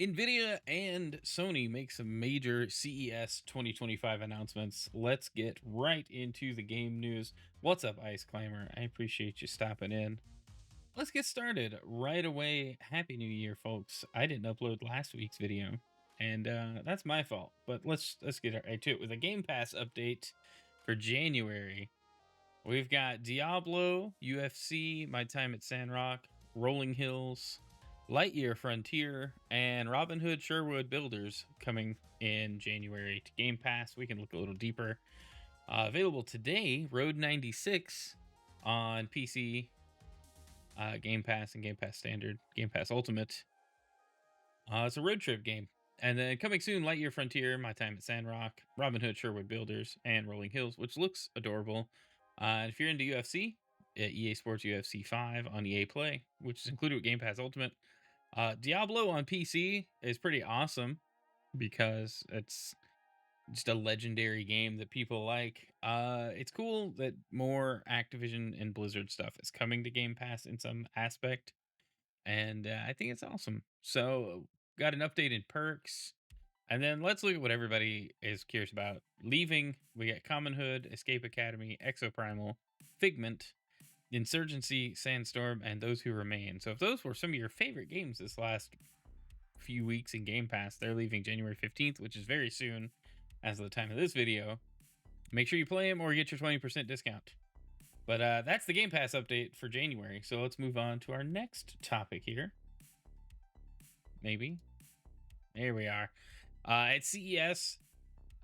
NVIDIA and Sony make some major CES 2025 announcements. Let's get right into the game news. What's up, Ice Climber? I appreciate you stopping in. Let's get started right away. Happy New Year, folks. I didn't upload last week's video, and that's my fault. But let's get right to it with a Game Pass update for January. We've got Diablo, UFC, My Time at Sandrock, Rolling Hills, Lightyear Frontier, and Robin Hood Sherwood Builders coming in January to Game Pass. We can look a little deeper. Available today, Road 96 on PC, Game Pass and Game Pass Standard, Game Pass Ultimate. It's a road trip game. And then coming soon, Lightyear Frontier, My Time at Sandrock, Robin Hood Sherwood Builders, and Rolling Hills, which looks adorable. And if you're into UFC, EA Sports UFC 5 on EA Play, which is included with Game Pass Ultimate. Diablo on PC is pretty awesome because it's just a legendary game that people like. It's cool that more Activision and Blizzard stuff is coming to Game Pass in some aspect, and I think it's awesome. So, got an update in perks, and then let's look at what everybody is curious about. Leaving, we got Commonhood, Escape Academy, Exoprimal, Figment, Insurgency, Sandstorm, and Those Who Remain. So if those were some of your favorite games this last few weeks in Game Pass, they're leaving January 15th, which is very soon as of the time of this video. Make sure you play them or get your 20% discount. But that's the Game Pass update for January. So let's move on to our next topic here. Maybe. There we are. At CES,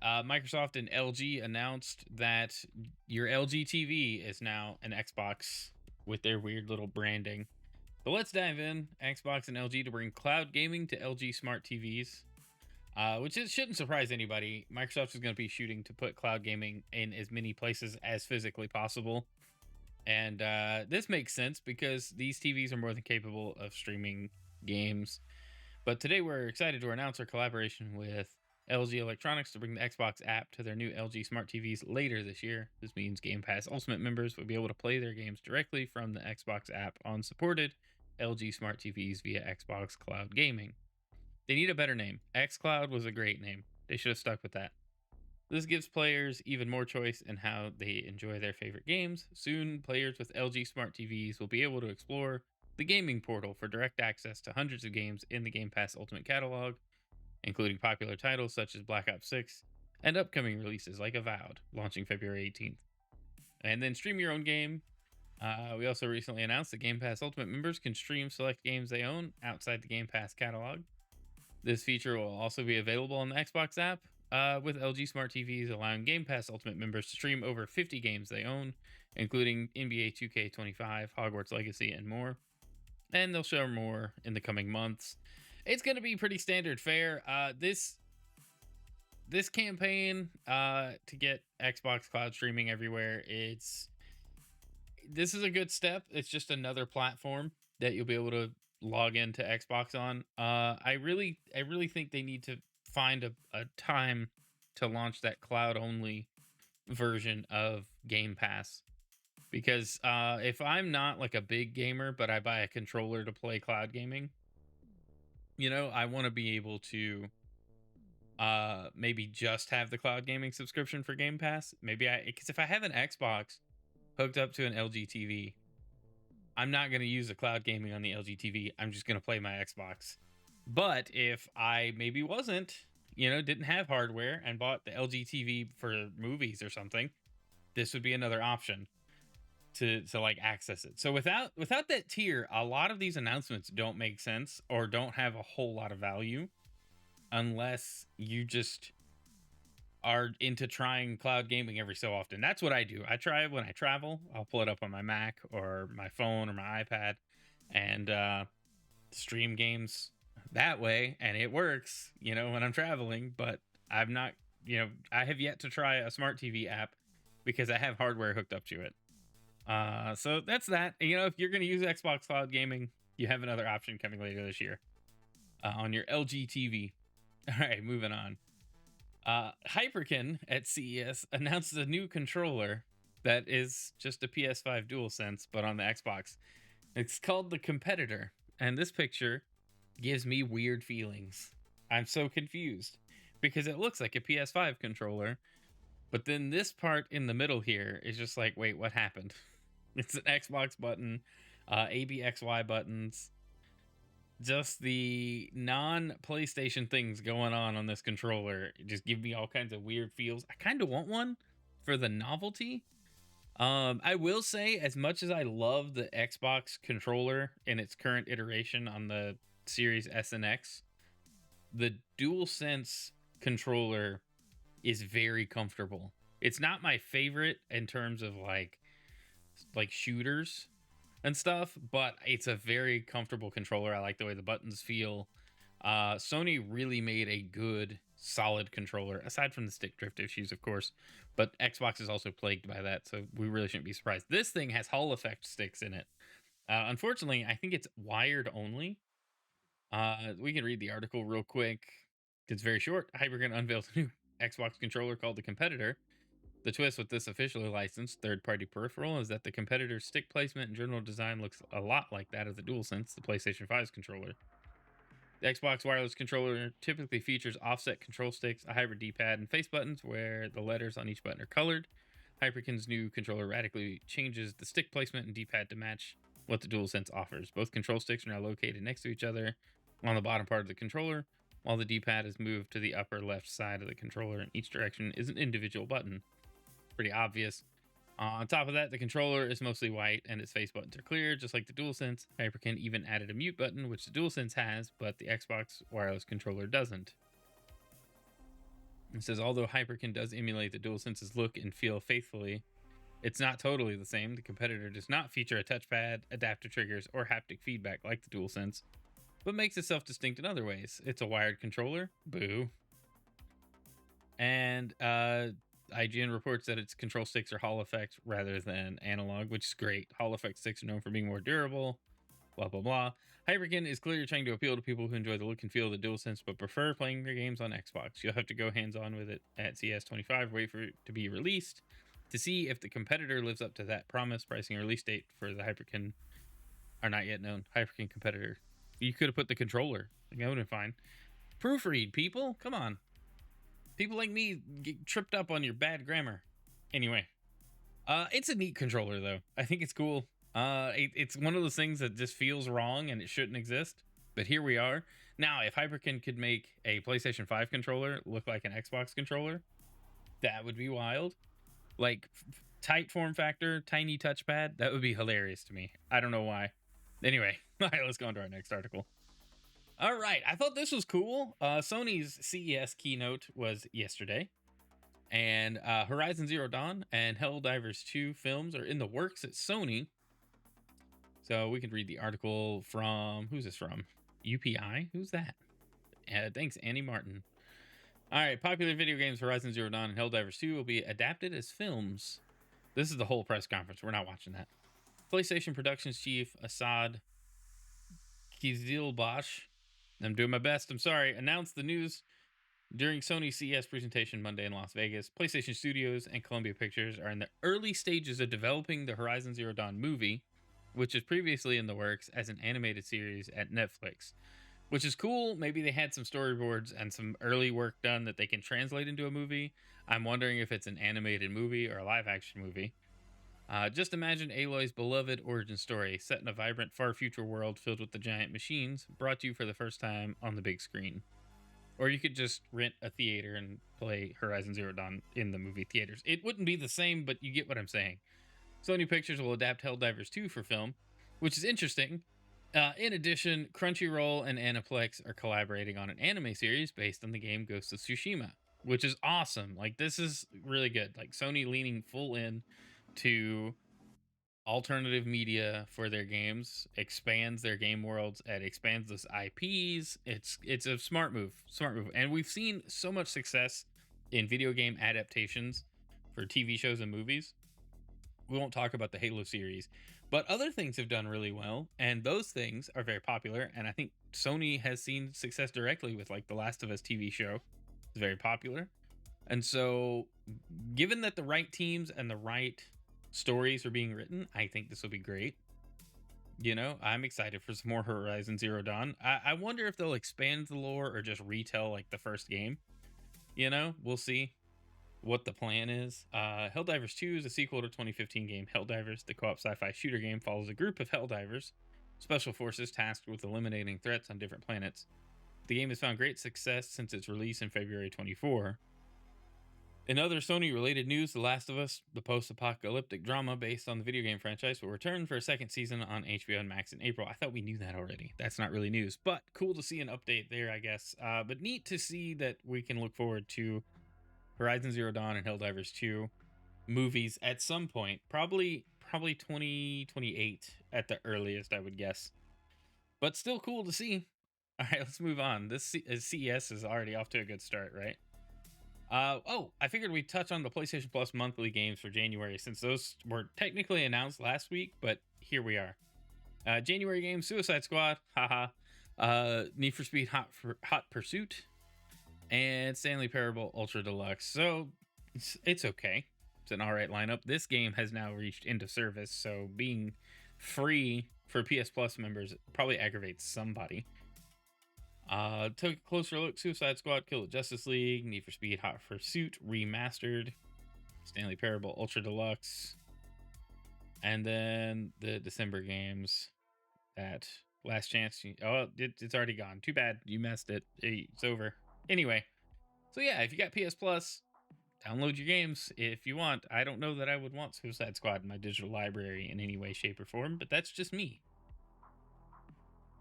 Microsoft and LG announced that your LG TV is now an Xbox with their weird little branding. So let's dive in. Xbox and LG to bring cloud gaming to LG smart TVs, shouldn't surprise anybody. Microsoft is going to be shooting to put cloud gaming in as many places as physically possible. And this makes sense because these TVs are more than capable of streaming games. But today we're excited to announce our collaboration with LG Electronics to bring the Xbox app to their new LG smart TVs later this year. This means Game Pass Ultimate members will be able to play their games directly from the Xbox app on supported LG smart TVs via Xbox Cloud Gaming. They need a better name. Xcloud was a great name. They should have stuck with that. This gives players even more choice in how they enjoy their favorite games. Soon, players with LG smart TVs will be able to explore the gaming portal for direct access to hundreds of games in the Game Pass Ultimate catalog, including popular titles such as Black Ops 6 and upcoming releases like Avowed, launching February 18th. And then stream your own game. We also recently announced that Game Pass Ultimate members can stream select games they own outside the Game Pass catalog. This feature will also be available on the Xbox app, with LG Smart TVs allowing Game Pass Ultimate members to stream over 50 games they own, including NBA 2K25, Hogwarts Legacy, and more. And they'll show more in the coming months. It's going to be pretty standard fare. This campaign to get Xbox Cloud streaming everywhere, this is a good step. It's just another platform that you'll be able to log into Xbox on. I really think they need to find a time to launch that cloud only version of Game Pass, because if I'm not like a big gamer but I buy a controller to play cloud gaming, I want to be able to maybe just have the cloud gaming subscription for Game Pass. Because if I have an Xbox hooked up to an LG TV, I'm not going to use the cloud gaming on the LG TV. I'm just going to play my Xbox. But if I maybe didn't have hardware and bought the LG TV for movies or something, this would be another option to like access it. So without that tier, a lot of these announcements don't make sense or don't have a whole lot of value unless you just are into trying cloud gaming every so often. That's what I do. I try it when I travel. I'll pull it up on my Mac or my phone or my iPad and stream games that way, and it works, when I'm traveling. But I've not, I have yet to try a smart TV app because I have hardware hooked up to it. So that's that. If you're going to use Xbox Cloud Gaming, you have another option coming later this year on your LG TV. All right, moving on. Hyperkin at CES announces a new controller that is just a PS5 DualSense, but on the Xbox. It's called the Competitor, and this picture gives me weird feelings. I'm so confused because it looks like a PS5 controller, but then this part in the middle here is just like, wait, what happened? It's an Xbox button, ABXY buttons, just the non PlayStation things going on this controller. Just give me all kinds of weird feels. I kind of want one for the novelty. I will say, as much as I love the Xbox controller in its current iteration on the Series S and X, the DualSense controller is very comfortable. It's not my favorite in terms of like shooters and stuff, but it's a very comfortable controller. I like the way the buttons feel. Sony really made a good, solid controller, aside from the stick drift issues, of course. But Xbox is also plagued by that, so we really shouldn't be surprised. This thing has Hall effect sticks in it. Unfortunately, I think it's wired only. We can read the article real quick. It's very short. Hyperkin unveiled a new Xbox controller called the Competitor. The twist with this officially licensed third-party peripheral is that the competitor's stick placement and general design looks a lot like that of the DualSense, the PlayStation 5's controller. The Xbox wireless controller typically features offset control sticks, a hybrid D-pad, and face buttons where the letters on each button are colored. Hyperkin's new controller radically changes the stick placement and D-pad to match what the DualSense offers. Both control sticks are now located next to each other on the bottom part of the controller, while the D-pad is moved to the upper left side of the controller in each direction is an individual button. Pretty obvious. On top of that, the controller is mostly white and its face buttons are clear, just like the DualSense. Hyperkin even added a mute button, which the DualSense has, but the Xbox wireless controller doesn't. It says, although Hyperkin does emulate the DualSense's look and feel faithfully, it's not totally the same. The competitor does not feature a touchpad, adaptive triggers, or haptic feedback like the DualSense, but makes itself distinct in other ways. It's a wired controller. Boo. And IGN reports that its control sticks are Hall effect rather than analog, which is great. Hall effect sticks are known for being more durable. Blah blah blah. Hyperkin is clearly trying to appeal to people who enjoy the look and feel of the DualSense but prefer playing their games on Xbox. You'll have to go hands-on with it at CES 25, wait for it to be released to see if the competitor lives up to that promise. Pricing and release date for the Hyperkin are not yet known. Hyperkin competitor. You could have put the controller. Like, that would have been fine. Proofread, people. Come on. People like me get tripped up on your bad grammar. Anyway, it's a neat controller though. I think it's cool. It's one of those things that just feels wrong and it shouldn't exist. But here we are. Now, if Hyperkin could make a PlayStation 5 controller look like an Xbox controller, that would be wild. Like tight form factor, tiny touchpad, that would be hilarious to me. I don't know why. Anyway, all right, let's go on to our next article. All right, I thought this was cool. Sony's CES keynote was yesterday, and Horizon Zero Dawn and Helldivers 2 films are in the works at Sony. So we can read the article from, who's this from? UPI? Who's that? Thanks, Annie Martin. All right, popular video games Horizon Zero Dawn and Helldivers 2 will be adapted as films. This is the whole press conference. We're not watching that. PlayStation Productions Chief Assad Kizilbash, I'm doing my best, I'm sorry, announced the news during Sony's CES presentation Monday in Las Vegas. PlayStation Studios and Columbia Pictures are in the early stages of developing the Horizon Zero Dawn movie, which is previously in the works as an animated series at Netflix, which is cool. Maybe they had some storyboards and some early work done that they can translate into a movie. I'm wondering if it's an animated movie or a live action movie. Just imagine Aloy's beloved origin story set in a vibrant, far future world filled with the giant machines, brought to you for the first time on the big screen. Or you could just rent a theater and play Horizon Zero Dawn in the movie theaters. It wouldn't be the same, but you get what I'm saying. Sony Pictures will adapt Helldivers 2 for film, which is interesting. In addition, Crunchyroll and Aniplex are collaborating on an anime series based on the game Ghost of Tsushima, which is awesome. Like, this is really good. Like, Sony leaning full in to alternative media for their games, expands their game worlds, and expands those IPs. It's a smart move, and we've seen so much success in video game adaptations for TV shows and movies. We won't talk about the Halo series, but other things have done really well, and those things are very popular. And I think Sony has seen success directly with, like, the Last of Us TV show. It's very popular, and so given that the right teams and the right stories are being written, I think this will be great. I'm excited for some more Horizon Zero Dawn. I wonder if they'll expand the lore or just retell like the first game. We'll see what the plan is. Helldivers 2 is a sequel to 2015 game Helldivers. The co op sci fi shooter game follows a group of Helldivers, special forces tasked with eliminating threats on different planets. The game has found great success since its release in February 24. In other Sony related news, The Last of Us, the post apocalyptic drama based on the video game franchise, will return for a second season on HBO and Max in April. I thought we knew that already. That's not really news, but cool to see an update there, I guess. But neat to see that we can look forward to Horizon Zero Dawn and Helldivers 2 movies at some point. Probably 2028 at the earliest, I would guess. But still cool to see. All right, let's move on. This CES is already off to a good start, right? I figured we'd touch on the PlayStation Plus monthly games for January since those were technically announced last week, but here we are. January games: Suicide Squad, haha, Need for Speed Hot Pursuit, and Stanley Parable Ultra Deluxe. So it's okay. It's an alright lineup. This game has now reached end of service, so being free for PS Plus members probably aggravates somebody. Took a closer look: Suicide Squad, Kill the Justice League, Need for Speed Hot Pursuit Remastered, Stanley Parable Ultra Deluxe, and then the December games. That Last Chance. It's already gone. Too bad. You messed it. It's over. Anyway, so yeah, if you got PS Plus, download your games if you want. I don't know that I would want Suicide Squad in my digital library in any way, shape, or form, but that's just me.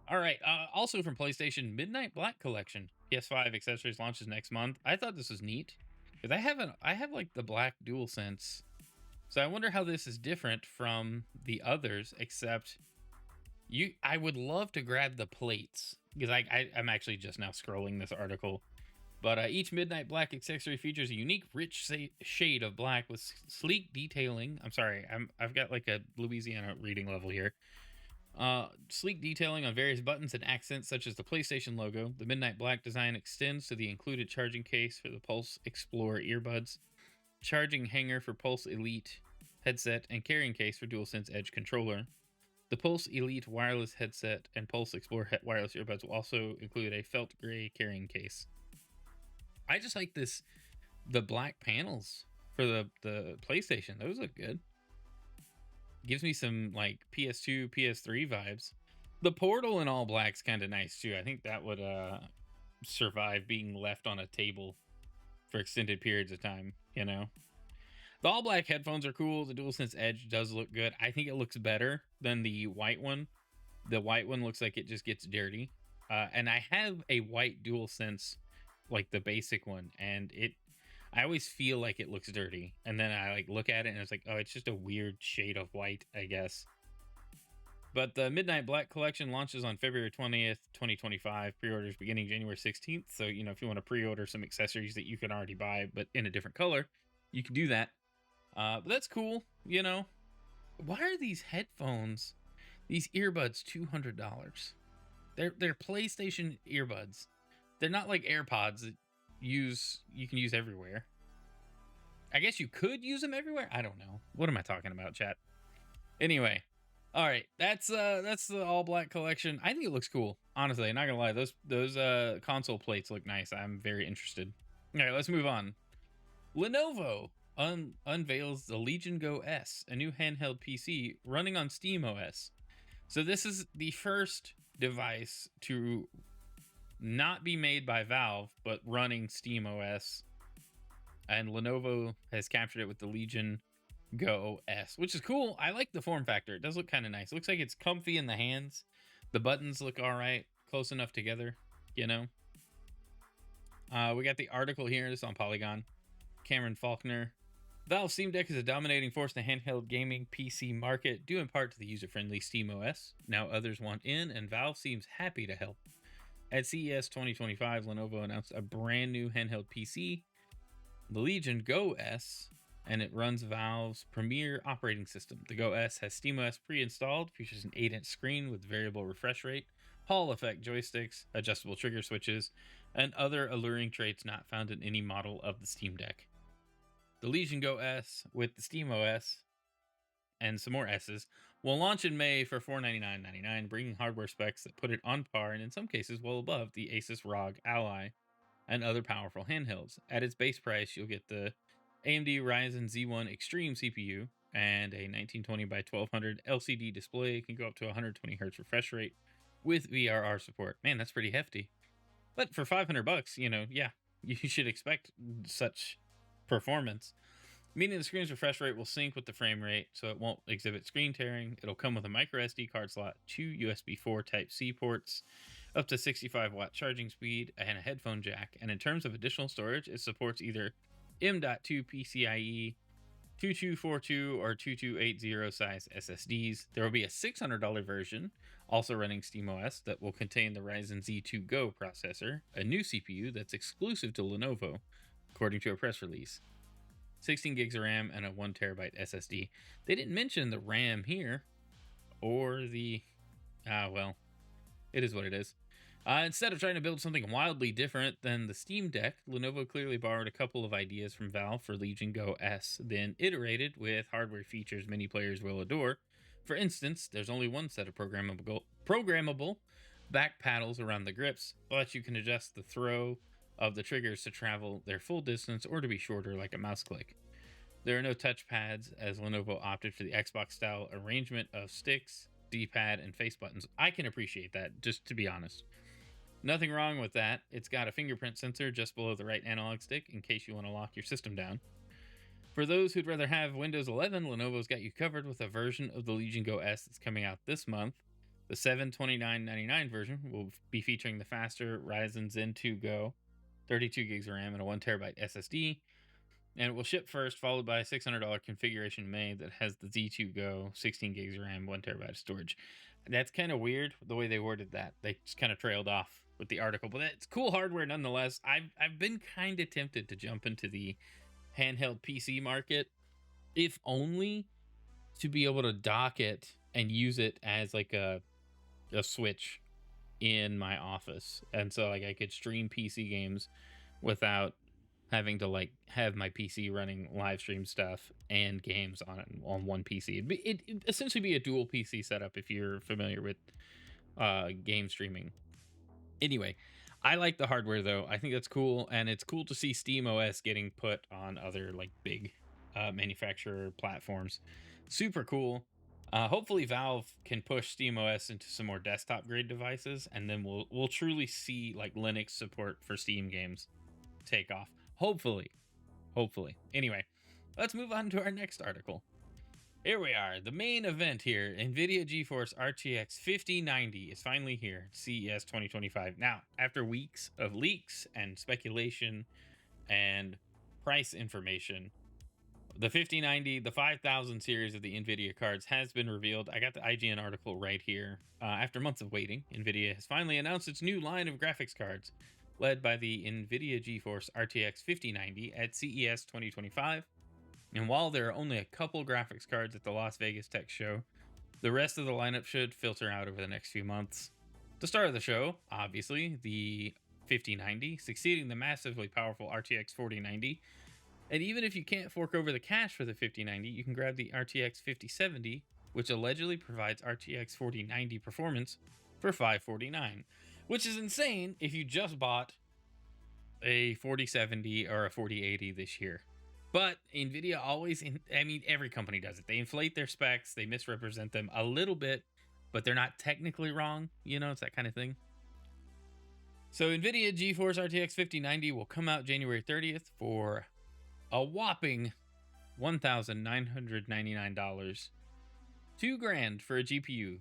All right. Also from PlayStation, Midnight Black Collection PS5 Accessories launches next month. I thought this was neat because I have like the black DualSense, so I wonder how this is different from the others. Except I would love to grab the plates because I'm actually just now scrolling this article. But each Midnight Black accessory features a unique, rich shade of black with sleek detailing. I'm sorry, I've got like a Louisiana reading level here. Sleek detailing on various buttons and accents, such as the PlayStation logo. The Midnight Black design extends to the included charging case for the Pulse Explorer earbuds, charging hanger for Pulse Elite headset, and carrying case for DualSense Edge controller. The Pulse Elite wireless headset and Pulse Explorer wireless earbuds will also include a felt gray carrying case. I just like the black panels for the PlayStation. Those look good. Gives me some like PS2, PS3 vibes. The Portal in all black's kind of nice too. I think that would survive being left on a table for extended periods of time, The all black headphones are cool. The DualSense Edge does look good. I think it looks better than the white one. The white one looks like it just gets dirty. And I have a white DualSense, like the basic one, and I always feel like it looks dirty, and then I like look at it and it's like, oh, it's just a weird shade of white, I guess. But the Midnight Black collection launches on February 20th, 2025. Pre-orders beginning January 16th. So, if you want to pre-order some accessories that you can already buy, but in a different color, you can do that. But that's cool, Why are these headphones, these earbuds, $200? They're PlayStation earbuds. They're not like AirPods that you can use everywhere. I guess you could use them everywhere. I don't know. What am I talking about, chat? Anyway, all right. That's the all black collection. I think it looks cool. Honestly, not gonna lie. Those console plates look nice. I'm very interested. All right, let's move on. Lenovo unveils the Legion Go S, a new handheld PC running on SteamOS. So this is the first device to not be made by Valve, but running SteamOS. And Lenovo has captured it with the Legion Go S, which is cool. I like the form factor. It does look kind of nice. It looks like it's comfy in the hands. The buttons look all right, close enough together, We got the article here. This is on Polygon. Cameron Faulkner. Valve Steam Deck is a dominating force in the handheld gaming PC market, due in part to the user-friendly SteamOS. Now others want in, and Valve seems happy to help. At CES 2025, Lenovo announced a brand new handheld PC, the Legion Go S, and it runs Valve's premier operating system. The Go S has SteamOS pre-installed, features an 8-inch screen with variable refresh rate, Hall effect joysticks, adjustable trigger switches, and other alluring traits not found in any model of the Steam Deck. The Legion Go S with the SteamOS and some more S's will launch in May for $499.99, bringing hardware specs that put it on par and in some cases well above the Asus ROG Ally and other powerful handhelds. At its base price, you'll get the AMD Ryzen Z1 Extreme CPU and a 1920 by 1200 LCD display. It can go up to 120 hertz refresh rate with VRR support. Man, that's pretty hefty. But for 500 bucks, yeah, you should expect such performance. Meaning the screen's refresh rate will sync with the frame rate, so it won't exhibit screen tearing. It'll come with a micro SD card slot, two USB 4 Type C ports, up to 65-watt charging speed, and a headphone jack. And in terms of additional storage, it supports either M.2 PCIe 2242 or 2280 size SSDs. There will be a $600 version, also running SteamOS, that will contain the Ryzen Z2 Go processor, a new CPU that's exclusive to Lenovo, according to a press release. 16 gigs of RAM and a 1 terabyte SSD. They didn't mention the RAM here or the well, it is what it is. Instead of trying to build something wildly different than the Steam Deck, Lenovo clearly borrowed a couple of ideas from Valve for Legion Go S, then iterated with hardware features many players will adore. For instance, there's only one set of programmable back paddles around the grips, but you can adjust the throw of the triggers to travel their full distance or to be shorter like a mouse click. There are no touch pads, as Lenovo opted for the Xbox style arrangement of sticks, D-pad, and face buttons. I can appreciate that, just to be honest. Nothing wrong with that. It's got a fingerprint sensor just below the right analog stick in case you want to lock your system down. For those who'd rather have Windows 11, Lenovo's got you covered with a version of the Legion Go S that's coming out this month. The $729.99 version will be featuring the faster Ryzen Zen 2 Go, 32 gigs of RAM, and a 1 terabyte SSD. And it will ship first, followed by a $600 configuration made that has the Z2 Go, 16 gigs of RAM, 1 terabyte of storage. That's kind of weird the way they worded that. They just kind of trailed off with the article, but it's cool hardware nonetheless. I've been kind of tempted to jump into the handheld PC market, if only to be able to dock it and use it as like a switch in my office, and so like I could stream PC games without having to like have my PC running live stream stuff and games on one PC. It'd essentially be a dual PC setup if you're familiar with game streaming. Anyway, I like the hardware though. I think that's cool, and it's cool to see SteamOS getting put on other like big manufacturer platforms. Super cool. Hopefully Valve can push SteamOS into some more desktop grade devices, and then we'll truly see like Linux support for Steam games take off. Hopefully. Anyway, let's move on to our next article. Here we are, the main event here. NVIDIA GeForce RTX 5090 is finally here, CES 2025. Now, after weeks of leaks and speculation and price information, the 5090, the 5000 series of the NVIDIA cards has been revealed. I got the IGN article right here. After months of waiting, NVIDIA has finally announced its new line of graphics cards, led by the NVIDIA GeForce RTX 5090 at CES 2025. And while there are only a couple graphics cards at the Las Vegas Tech Show, the rest of the lineup should filter out over the next few months. The star of the show, obviously, the 5090, succeeding the massively powerful RTX 4090. And even if you can't fork over the cash for the 5090, you can grab the RTX 5070, which allegedly provides RTX 4090 performance for $549, which is insane if you just bought a 4070 or a 4080 this year. But NVIDIA always, every company does it. They inflate their specs, they misrepresent them a little bit, but they're not technically wrong. It's that kind of thing. So NVIDIA GeForce RTX 5090 will come out January 30th for a whopping $1,999. $2,000 for a GPU.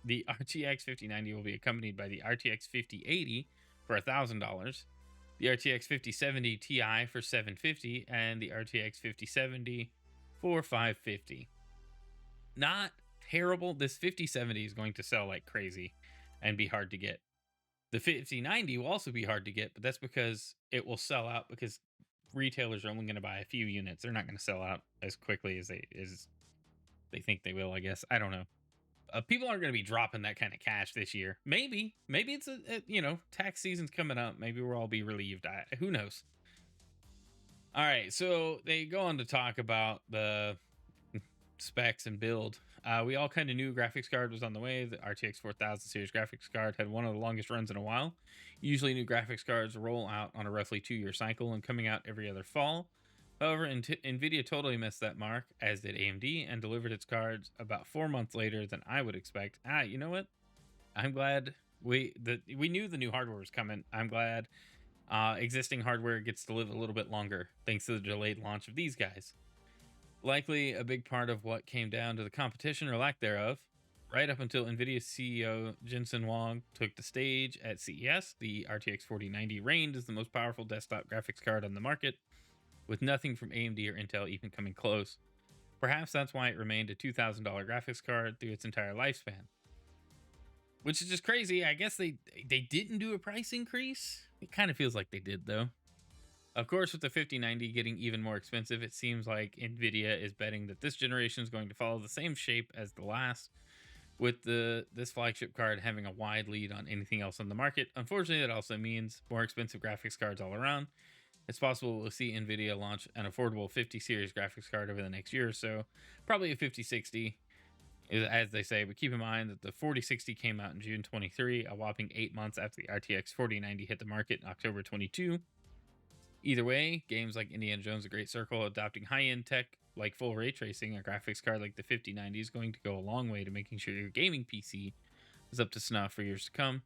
The RTX 5090 will be accompanied by the RTX 5080 for $1,000. The RTX 5070 Ti for $750, and the RTX 5070 for $550. Not terrible. This 5070 is going to sell like crazy and be hard to get. The 5090 will also be hard to get, but that's because it will sell out because retailers are only going to buy a few units. They're not going to sell out as quickly as they think they will, I guess. I don't know. People aren't going to be dropping that kind of cash this year. Maybe it's tax season's coming up. Maybe we'll all be relieved. Who knows? All right, so they go on to talk about the specs and build. We all kind of knew graphics card was on the way. The RTX 4000 series graphics card had one of the longest runs in a while. Usually, new graphics cards roll out on a roughly 2-year cycle and coming out every other fall. However, NVIDIA totally missed that mark, as did AMD, and delivered its cards about 4 months later than I would expect. You know what? I'm glad we knew the new hardware was coming. I'm glad existing hardware gets to live a little bit longer thanks to the delayed launch of these guys. Likely a big part of what came down to the competition or lack thereof. Right up until NVIDIA CEO Jensen Huang took the stage at CES, the RTX 4090 reigned as the most powerful desktop graphics card on the market, with nothing from AMD or Intel even coming close. Perhaps that's why it remained a $2,000 graphics card through its entire lifespan. Which is just crazy. I guess they didn't do a price increase. It kind of feels like they did, though. Of course, with the 5090 getting even more expensive, it seems like NVIDIA is betting that this generation is going to follow the same shape as the last, with this flagship card having a wide lead on anything else on the market. Unfortunately, that also means more expensive graphics cards all around. It's possible we'll see NVIDIA launch an affordable 50 series graphics card over the next year or so, probably a 5060, as they say, but keep in mind that the 4060 came out in June 23, a whopping 8 months after the RTX 4090 hit the market in October 22. Either way, games like Indiana Jones: A Great Circle adopting high-end tech like full ray tracing, a graphics card like the 5090 is going to go a long way to making sure your gaming PC is up to snuff for years to come,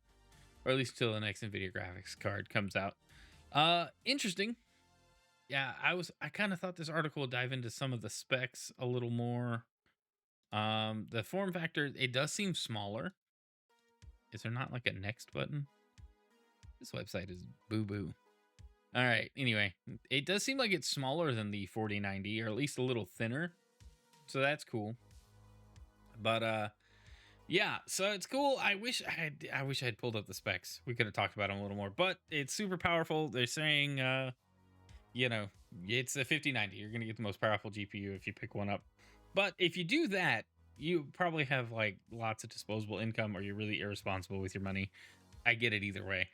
or at least until the next NVIDIA graphics card comes out. Interesting. Yeah, I kind of thought this article would dive into some of the specs a little more. The form factor, it does seem smaller. Is there not like a next button? This website is boo-boo. All right, anyway, it does seem like it's smaller than the 4090, or at least a little thinner. So that's cool. But yeah, so it's cool. I wish I had pulled up the specs. We could have talked about them a little more, but it's super powerful. They're saying it's a 5090. You're going to get the most powerful GPU if you pick one up. But if you do that, you probably have like lots of disposable income, or you're really irresponsible with your money. I get it either way.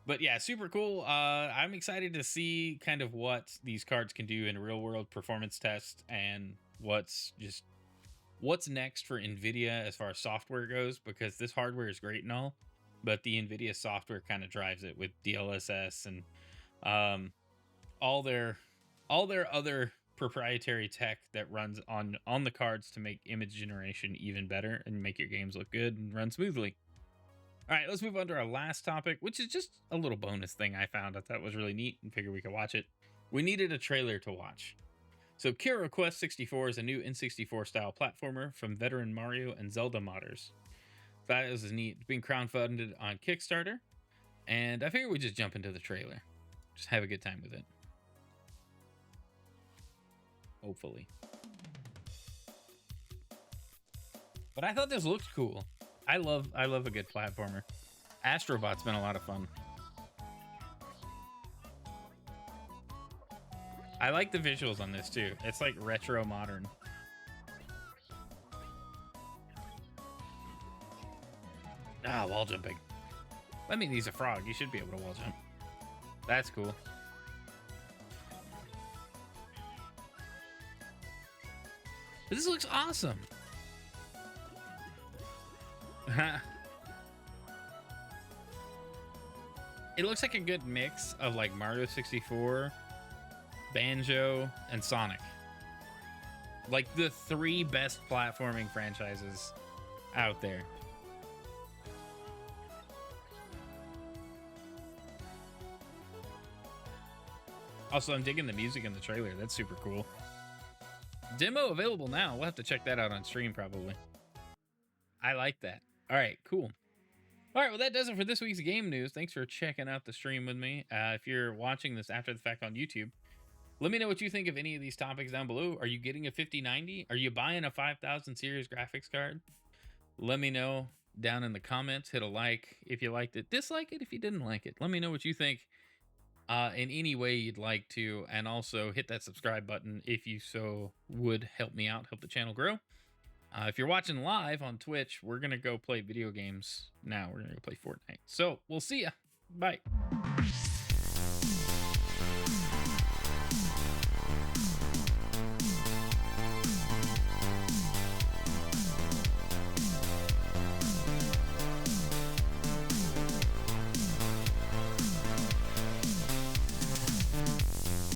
But yeah, super cool. I'm excited to see kind of what these cards can do in real world performance tests, and what's next for NVIDIA as far as software goes, because this hardware is great and all, but the NVIDIA software kind of drives it with DLSS and all their other proprietary tech that runs on the cards to make image generation even better and make your games look good and run smoothly. All right, let's move on to our last topic, which is just a little bonus thing I found. I thought was really neat and figured we could watch it. We needed a trailer to watch. So Kuro Quest 64 is a new N64 style platformer from veteran Mario and Zelda modders. That is neat. It's being crowdfunded on Kickstarter, and I figured we'd just jump into the trailer. Just have a good time with it. Hopefully. But I thought this looked cool. I love a good platformer. Astrobot's been a lot of fun. I like the visuals on this too. It's like retro modern. Wall jumping. I mean, he's a frog. You should be able to wall jump. That's cool. This looks awesome. It looks like a good mix of like Mario 64, Banjo, and Sonic. Like the 3 best platforming franchises out there. Also, I'm digging the music in the trailer. That's super cool. Demo available now. We'll have to check that out on stream probably. I like that. All right, cool. All right, well, that does it for this week's game news. Thanks for checking out the stream with me. If you're watching this after the fact on YouTube, let me know what you think of any of these topics down below. Are you getting a 5090? Are you buying a 5000 series graphics card? Let me know down in the comments. Hit a like if you liked it. Dislike it if you didn't like it. Let me know what you think in any way you'd like to. And also hit that subscribe button if you so would. Help me out, help the channel grow. If you're watching live on Twitch, we're going to go play video games now. We're going to go play Fortnite. So we'll see ya. Bye.